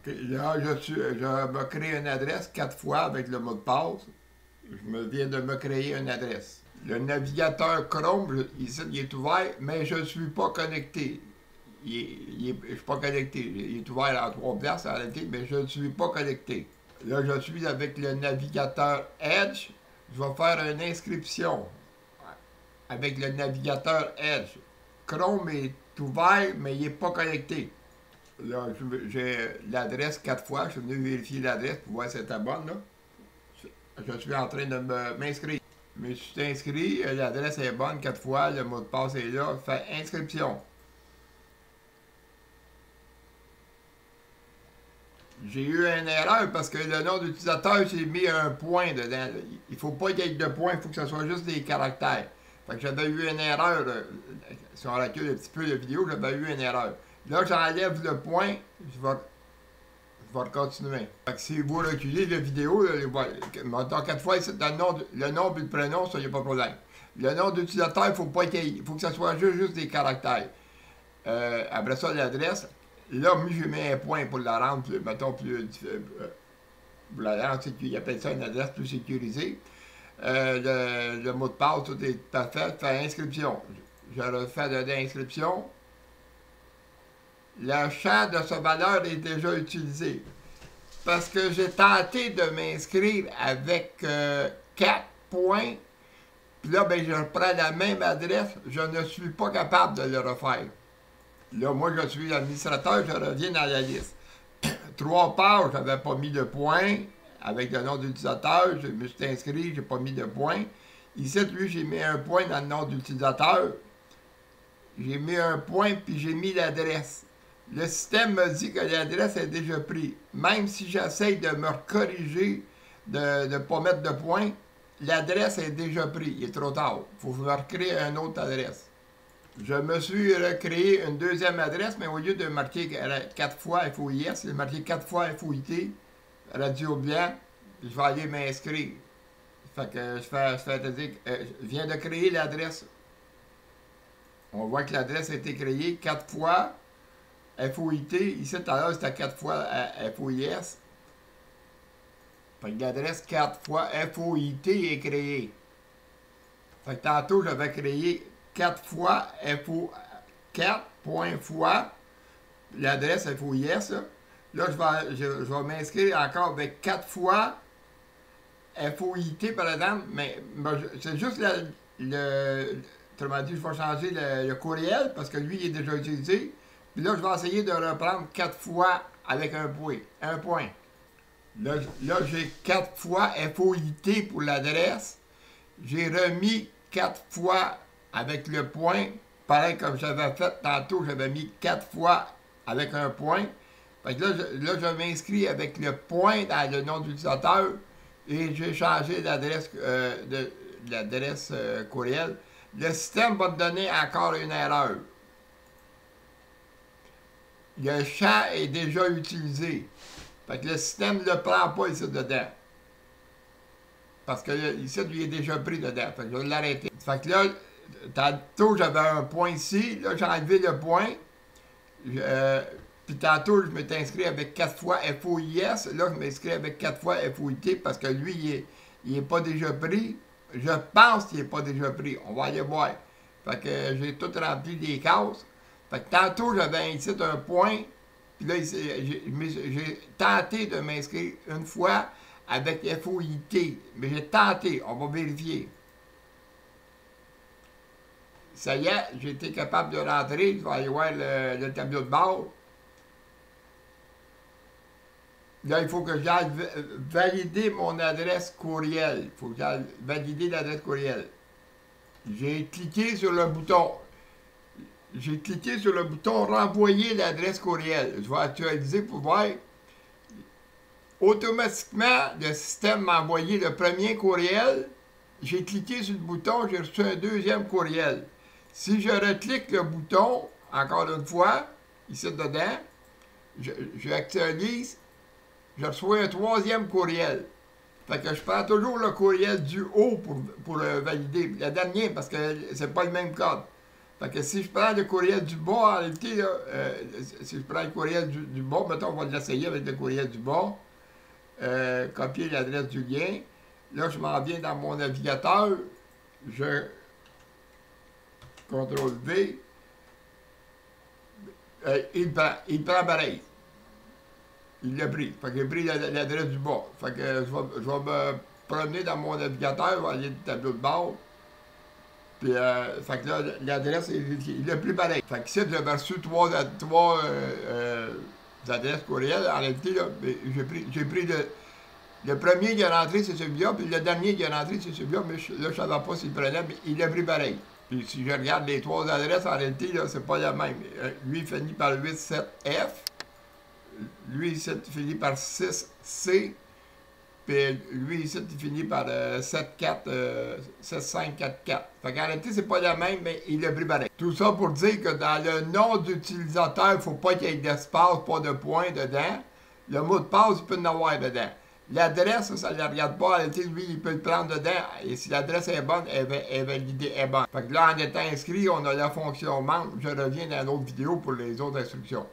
Là, je me crée une adresse 4 fois avec le mot de passe. Je viens de me créer une adresse. Le navigateur Chrome, ici, il est ouvert, mais je ne suis pas connecté. Je ne suis pas connecté. Il est ouvert à 3 places en réalité, mais je ne suis pas connecté. Là, je suis avec le navigateur Edge. Je vais faire une inscription avec le navigateur Edge. Chrome est ouvert, mais il n'est pas connecté. Là, j'ai l'adresse 4 fois. Je suis venu vérifier l'adresse pour voir si c'était bonne. Là. Je suis en train de m'inscrire. Je me suis inscrit, l'adresse est bonne 4 fois, le mot de passe est là. Fait inscription. J'ai eu une erreur parce que le nom d'utilisateur, j'ai mis un point dedans. Il ne faut pas qu'il y ait de points, il faut que ce soit juste des caractères. Fait que j'avais eu une erreur. Si on recule un petit peu la vidéo, j'avais eu une erreur. Là, j'enlève le point, je vais continuer. Fait que si vous reculez la vidéo, mettons 4 fois, c'est le nom et le prénom, ça, il n'y a pas de problème. Le nom d'utilisateur, il faut pas qu'il faut que ce soit juste des caractères. Après ça, l'adresse. Là, moi, j'ai mis un point pour la rendre, mettons, pour la rendre, il appelle ça une adresse plus sécurisée. Le mot de passe, tout est parfait. Faire inscription. Je refais de l'inscription. Le champ de sa valeur est déjà utilisé. Parce que j'ai tenté de m'inscrire avec 4 points. Puis là, ben, je reprends la même adresse. Je ne suis pas capable de le refaire. Là, moi, je suis l'administrateur, je reviens dans la liste. 3 pages, je n'avais pas mis de points. Avec le nom d'utilisateur, je me suis inscrit, je n'ai pas mis de points. Ici, lui, j'ai mis un point dans le nom d'utilisateur. J'ai mis un point, puis j'ai mis l'adresse. Le système me dit que l'adresse est déjà prise. Même si j'essaye de me corriger, de ne pas mettre de points, l'adresse est déjà prise. Il est trop tard. Il faut me recréer une autre adresse. Je me suis recréé une deuxième adresse, mais au lieu de marquer 4 fois FOIS, j'ai marqué 4 fois FOIT, radio blanc, je vais aller m'inscrire. Fait que je viens de créer l'adresse. On voit que l'adresse a été créée 4 fois FOIT. Ici, tout à l'heure, c'était 4 fois FOIS. Fait que l'adresse 4 fois FOIT est créée. Fait que tantôt, j'avais créé 4 fois FO, 4 points fois l'adresse FOIS. Là, je vais m'inscrire encore avec 4 fois FOIT, par exemple, mais c'est juste autrement dit, je vais changer le courriel parce que lui, il est déjà utilisé. Puis là, je vais essayer de reprendre 4 fois avec un point. Là j'ai 4 fois FOIT pour l'adresse. J'ai remis 4 fois avec le point. Pareil comme j'avais fait tantôt, j'avais mis 4 fois avec un point. Fait que là, je m'inscris avec le point dans le nom d'utilisateur et j'ai changé l'adresse courriel. Le système va me donner encore une erreur. Le champ est déjà utilisé. Fait que le système ne le prend pas ici dedans. Parce que ici, il est déjà pris dedans. Fait que je vais l'arrêter. Fait que là, tantôt, j'avais un point ici. Là, j'ai enlevé le point. Puis tantôt, je m'étais inscrit avec 4 fois FOIS. Là, je m'inscris avec 4 fois FOIT parce que lui, il n'est pas déjà pris. Je pense qu'il n'est pas déjà pris. On va aller voir. Fait que j'ai tout rempli les cases. Fait que tantôt, j'avais ici un point. Puis là, j'ai tenté de m'inscrire une fois avec FOIT. Mais j'ai tenté. On va vérifier. Ça y est, j'ai été capable de rentrer. Je vais aller voir le tableau de bord. Là, il faut que j'aille valider mon adresse courriel. Il faut que j'aille valider l'adresse courriel. J'ai cliqué sur le bouton. J'ai cliqué sur le bouton « Renvoyer l'adresse courriel ». Je vais actualiser pour voir. Automatiquement, le système m'a envoyé le premier courriel. J'ai cliqué sur le bouton, j'ai reçu un deuxième courriel. Si je reclique le bouton, encore une fois, ici dedans, je actualise, je reçois un troisième courriel. Fait que je prends toujours le courriel du haut pour valider. Le dernier, parce que c'est pas le même code. Fait que si je prends le courriel du bas, en réalité, là, si je prends le courriel du bas, mettons, on va l'essayer avec le courriel du bas, copier l'adresse du lien. Là, je m'en viens dans mon navigateur, je CTRL-V, il prend pareil. Il l'a pris. Fait que j'ai pris l'adresse du bas. Fait que je vais me promener dans mon navigateur, je vais aller du tableau de bord. Puis, fait que là, l'adresse, il l'a pris pareil. Fait que ici, j'avais reçu trois adresses courriel. En réalité, là, j'ai pris le premier qui est rentré, c'est celui-là, puis le dernier qui est rentré, c'est celui-là, mais là, je ne savais pas s'il prenait, mais il l'a pris pareil. Puis si je regarde les trois adresses, en réalité, là, c'est pas la même. Lui, il finit par 87F. Lui, ici, il finit par 6C. Puis lui, ici, il finit par 7544. Fait qu'en réalité, c'est pas la même, mais il l'a pris pareil. Tout ça pour dire que dans le nom d'utilisateur, il ne faut pas qu'il y ait d'espace, pas de point dedans. Le mot de passe, il peut en avoir dedans. L'adresse, ça ne la regarde pas. En réalité, lui, il peut le prendre dedans. Et si l'adresse est bonne, elle est bonne. Fait que là, en étant inscrit, on a la fonction membre. Je reviens dans une autre vidéo pour les autres instructions.